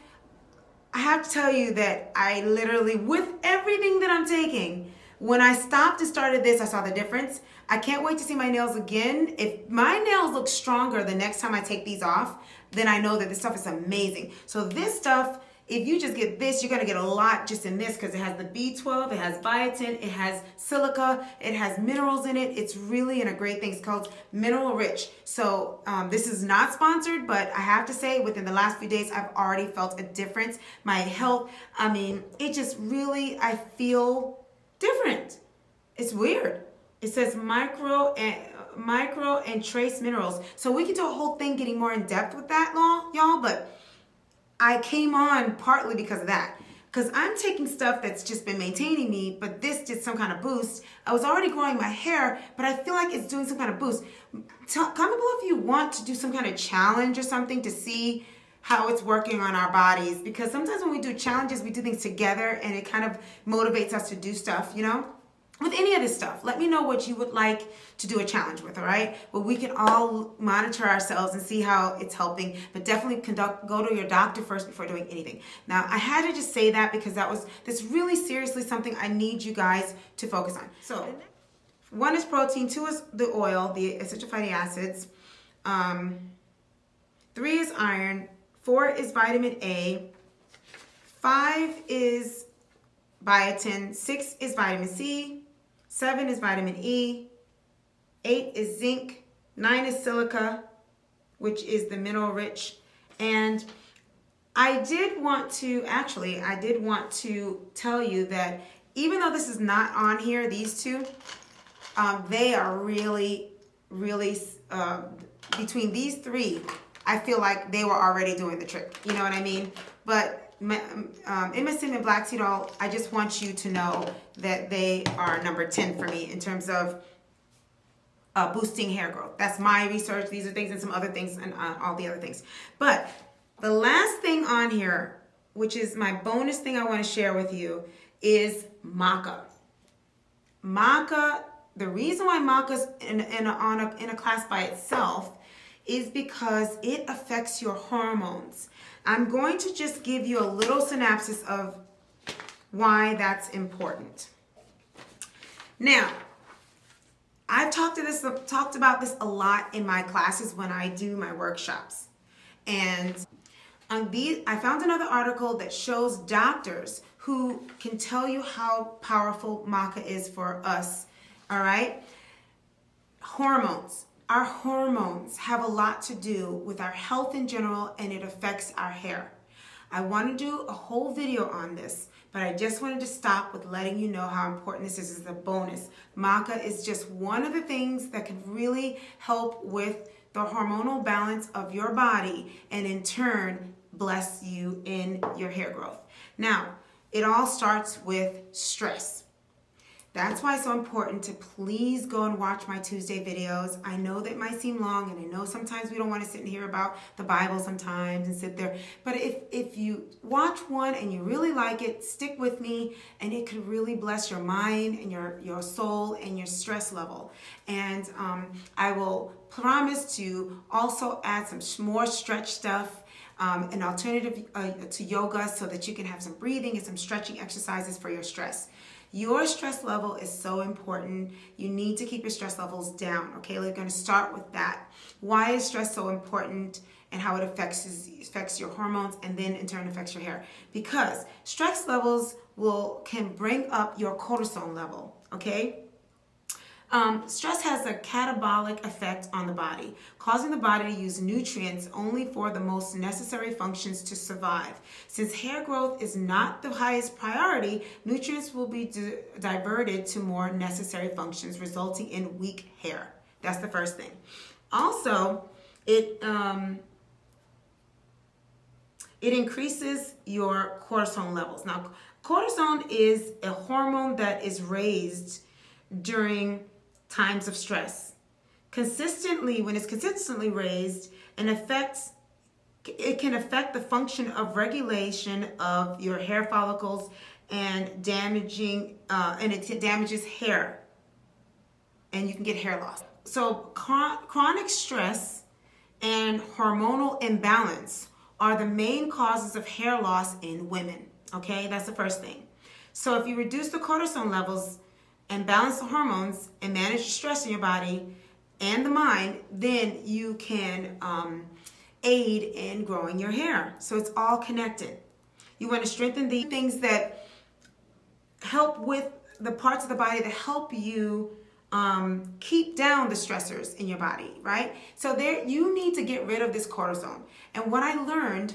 I have to tell you that I literally, with everything that I'm taking, when I stopped and started this, I saw the difference. I can't wait to see my nails again. If my nails look stronger the next time I take these off, then I know that this stuff is amazing. So this stuff, if you just get this, you're gonna get a lot just in this because it has the B12, it has biotin, it has silica, it has minerals in it. It's really in a great thing. It's called Mineral Rich. So this is not sponsored, but I have to say within the last few days, I've already felt a difference. My health, I mean, it just really, I feel different. It's weird. It says micro and trace minerals. So we can do a whole thing getting more in depth with that, y'all, but I came on partly because of that. Because I'm taking stuff that's just been maintaining me, but this did some kind of boost. I was already growing my hair, but I feel like it's doing some kind of boost. Comment below if you want to do some kind of challenge or something to see how it's working on our bodies. Because sometimes when we do challenges, we do things together and it kind of motivates us to do stuff, you know? With any of this stuff, let me know what you would like to do a challenge with, all right? Well, we can all monitor ourselves and see how it's helping, but definitely go to your doctor first before doing anything. Now, I had to just say that because that's really seriously something I need you guys to focus on. So, 1 is protein, 2 is the oil, the essential fatty acids, 3 is iron, 4 is vitamin A, 5 is biotin, 6 is vitamin C, 7 is vitamin E, 8 is zinc, 9 is silica, which is the mineral rich. And I did want to tell you that even though this is not on here, these two, they are really, really, between these 3, I feel like they were already doing the trick. You know what I mean? But MSM and black seed oil, I just want you to know that they are number 10 for me in terms of boosting hair growth. That's my research. These are things and some other things and all the other things. But the last thing on here, which is my bonus thing I want to share with you, is Maca. Maca, the reason why Maca's in a class by itself is because it affects your hormones. I'm going to just give you a little synopsis of why that's important. Now, I've talked about this a lot in my classes when I do my workshops. And I found another article that shows doctors who can tell you how powerful maca is for us. All right? Hormones. Our hormones have a lot to do with our health in general, and it affects our hair. I want to do a whole video on this, but I just wanted to stop with letting you know how important this is as a bonus. Maca is just one of the things that can really help with the hormonal balance of your body, and in turn bless you in your hair growth. Now, it all starts with stress. That's why it's so important to please go and watch my Tuesday videos. I know that might seem long, and I know sometimes we don't want to sit and hear about the Bible sometimes and sit there. But if you watch one and you really like it, stick with me, and it could really bless your mind and your soul and your stress level. And I will promise to also add some more stretch stuff, an alternative to yoga, so that you can have some breathing and some stretching exercises for your stress. Your stress level is so important. You need to keep your stress levels down, okay? We're going to start with that. Why is stress so important and how it affects your hormones, and then in turn affects your hair? Because stress levels can bring up your cortisol level, okay? Stress has a catabolic effect on the body, causing the body to use nutrients only for the most necessary functions to survive. Since hair growth is not the highest priority, nutrients will be diverted to more necessary functions, resulting in weak hair. That's the first thing. Also, it increases your cortisol levels. Now, cortisol is a hormone that is raised during times of stress. When it's consistently raised, it can affect the function of regulation of your hair follicles and it damages hair, and you can get hair loss. So chronic stress and hormonal imbalance are the main causes of hair loss in women. Okay, that's the first thing. So if you reduce the cortisol levels and balance the hormones and manage the stress in your body and the mind, then you can aid in growing your hair. So it's all connected. You want to strengthen the things that help with the parts of the body that help you keep down the stressors in your body, right? So you need to get rid of this cortisol. And what I learned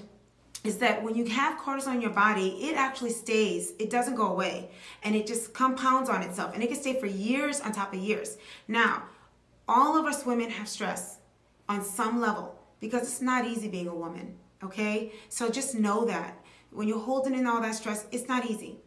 is that when you have cortisol in your body, it actually stays. It doesn't go away, and it just compounds on itself, and it can stay for years on top of years. Now, all of us women have stress on some level, because it's not easy being a woman, okay? So just know that when you're holding in all that stress, it's not easy.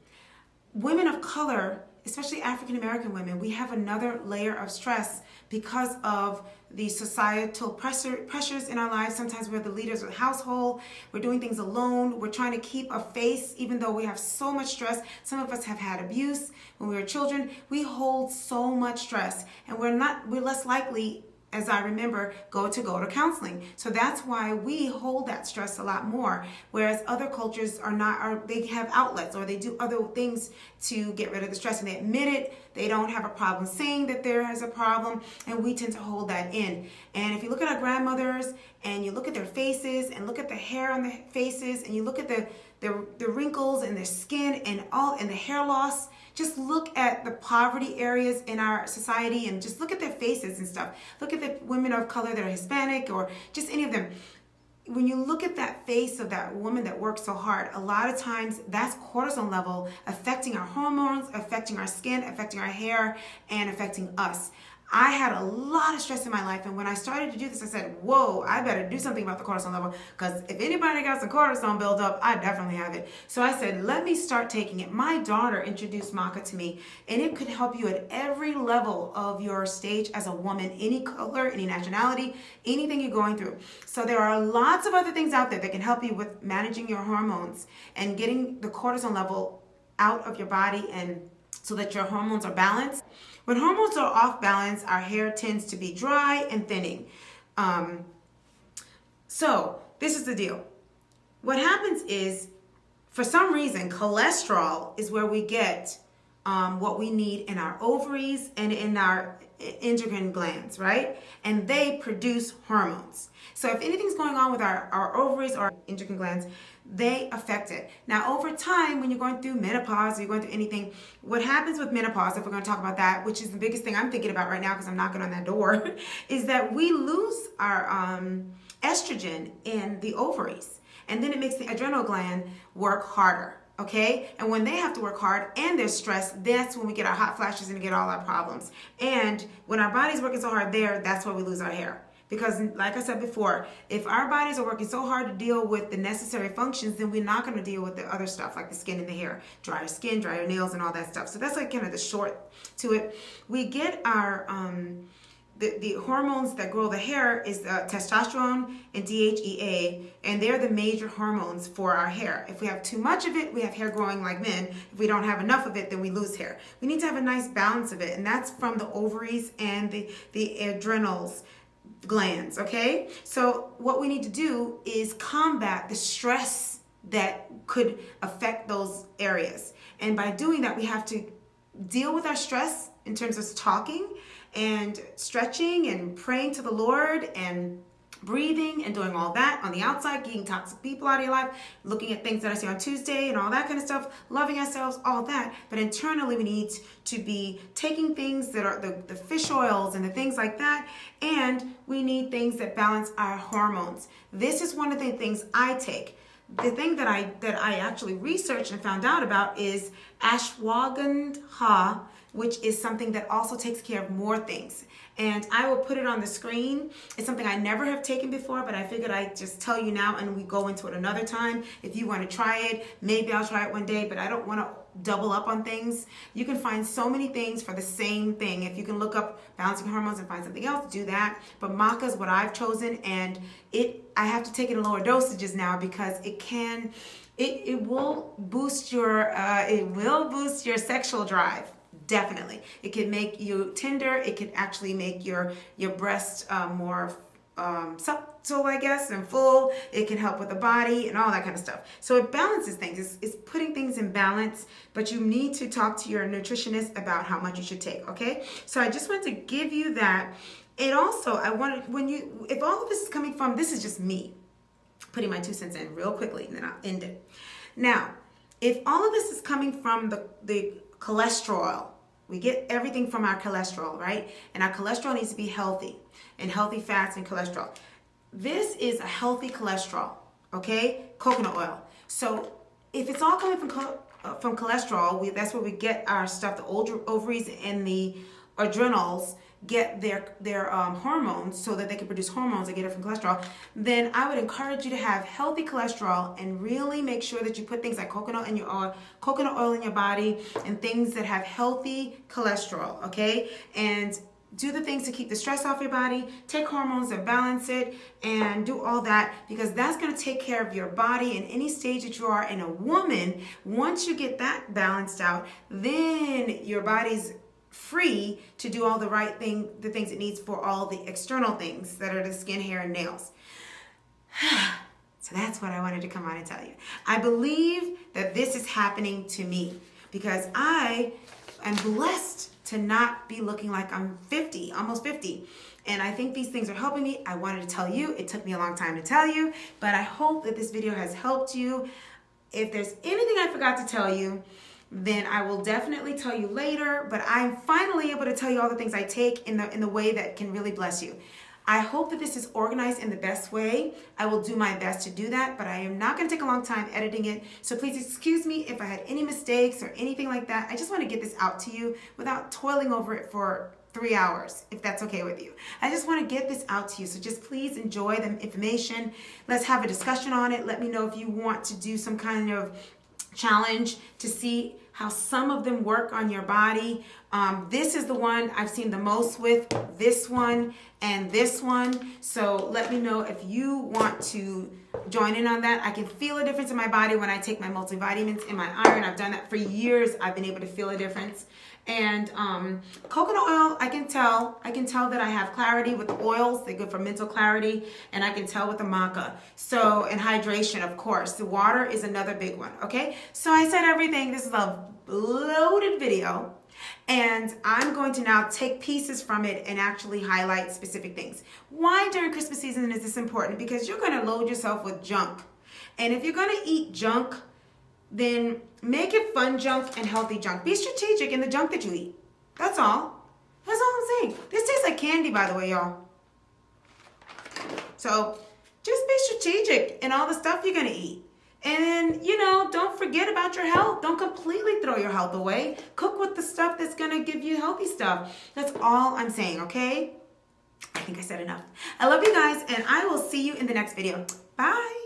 Women of color, especially African American women, we have another layer of stress because of the societal pressures in our lives. Sometimes we're the leaders of the household. We're doing things alone. We're trying to keep a face even though we have so much stress. Some of us have had abuse when we were children. We hold so much stress, and we're less likely, as I remember, go to counseling. So that's why we hold that stress a lot more, whereas other cultures they have outlets, or they do other things to get rid of the stress, and they admit it. They don't have a problem saying that there is a problem, and we tend to hold that in. And if you look at our grandmothers and you look at their faces and look at the hair on their faces and you look at the wrinkles in their skin and the hair loss, just look at the poverty areas in our society and just look at their faces and stuff. Look at the women of color that are Hispanic, or just any of them. When you look at that face of that woman that works so hard, a lot of times that's cortisol level affecting our hormones, affecting our skin, affecting our hair, and affecting us. I had a lot of stress in my life, and when I started to do this, I said, whoa, I better do something about the cortisol level, because if anybody got some cortisol built up, I definitely have it. So I said, let me start taking it. My daughter introduced Maca to me, and it could help you at every level of your stage as a woman, any color, any nationality, anything you're going through. So there are lots of other things out there that can help you with managing your hormones and getting the cortisol level out of your body, and so that your hormones are balanced. When hormones are off balance, our hair tends to be dry and thinning. So this is the deal. What happens is, for some reason, cholesterol is where we get what we need in our ovaries and in our endocrine glands, right? And they produce hormones. So if anything's going on with our ovaries or endocrine glands, they affect it. Now, over time, when you're going through menopause or you're going through anything, what happens with menopause, if we're going to talk about that, which is the biggest thing I'm thinking about right now because I'm knocking on that door, is that we lose our estrogen in the ovaries. And then it makes the adrenal gland work harder. Okay, and when they have to work hard and they're stressed, that's when we get our hot flashes and get all our problems. And when our body's working so hard there, that's why we lose our hair. Because like I said before, if our bodies are working so hard to deal with the necessary functions, then we're not going to deal with the other stuff like the skin and the hair, drier skin, drier nails, and all that stuff. So that's like kind of the short to it. We get our the hormones that grow the hair is testosterone and DHEA, and they're the major hormones for our hair. If we have too much of it, we have hair growing like men. If we don't have enough of it, then we lose hair. We need to have a nice balance of it, and that's from the ovaries and the adrenals glands, okay? So what we need to do is combat the stress that could affect those areas. And by doing that, we have to deal with our stress in terms of talking and stretching and praying to the Lord and breathing and doing all that on the outside, getting toxic people out of your life, looking at things that I say on Tuesday and all that kind of stuff, loving ourselves, all that. But internally, we need to be taking things that are the fish oils and the things like that, and we need things that balance our hormones. This is one of the things I take. The thing that I actually researched and found out about is Ashwagandha, which is something that also takes care of more things. And I will put it on the screen. It's something I never have taken before, but I figured I'd just tell you now and we go into it another time. If you want to try it, maybe I'll try it one day, but I don't want to double up on things. You can find so many things for the same thing. If you can look up balancing hormones and find something else, do that. But Maca is what I've chosen, and I have to take it in lower dosages now because it will boost your sexual drive. Definitely. It can make you tender. It can actually make your breast more supple, I guess, and full. It can help with the body and all that kind of stuff. So it balances things. It's putting things in balance, but you need to talk to your nutritionist about how much you should take, okay? So I just wanted to give you that. And also, if all of this is coming from, this is just me putting my 2 cents in real quickly, and then I'll end it. Now, if all of this is coming from the cholesterol, we get everything from our cholesterol, right? And our cholesterol needs to be healthy, and healthy fats and cholesterol. This is a healthy cholesterol, okay? Coconut oil. So if it's all coming from cholesterol, that's where we get our stuff. The ovaries and the adrenals get their hormones so that they can produce hormones that get it from cholesterol. Then I would encourage you to have healthy cholesterol and really make sure that you put things like coconut oil in your body and things that have healthy cholesterol, okay? And do the things to keep the stress off your body, take hormones that balance it, and do all that, because that's going to take care of your body in any stage that you are. And a woman, once you get that balanced out, then your body's free to do all the things it needs for all the external things that are the skin, hair, and nails. So that's what I wanted to come on and tell you. I believe that this is happening to me because I am blessed to not be looking like I'm 50, almost 50. And I think these things are helping me. I wanted to tell you. It took me a long time to tell you, but I hope that this video has helped you. If there's anything I forgot to tell you, then I will definitely tell you later, but I'm finally able to tell you all the things I take in the way that can really bless you. I hope that this is organized in the best way. I will do my best to do that, but I am not going to take a long time editing it. So please excuse me if I had any mistakes or anything like that. I just want to get this out to you without toiling over it for 3 hours, if that's okay with you. I just want to get this out to you. So just please enjoy the information. Let's have a discussion on it. Let me know if you want to do some kind of challenge to see how some of them work on your body. This is the one I've seen the most with, this one and this one. So let me know if you want to join in on that. I can feel a difference in my body when I take my multivitamins and my iron. I've done that for years. I've been able to feel a difference. And coconut oil, I can tell that I have clarity with the oils. They're good for mental clarity, and I can tell with the maca. So, and hydration, of course. The water is another big one, okay? So I said everything. This is a loaded video, and I'm going to now take pieces from it and actually highlight specific things. Why during Christmas season is this important? Because you're going to load yourself with junk. And if you're going to eat junk, then make it fun junk and healthy junk. Be strategic in the junk that you eat. That's all. That's all I'm saying. This tastes like candy, by the way, y'all. So just be strategic in all the stuff you're going to eat. And, you know, don't forget about your health. Don't completely throw your health away. Cook with the stuff that's going to give you healthy stuff. That's all I'm saying, okay? I think I said enough. I love you guys, and I will see you in the next video. Bye.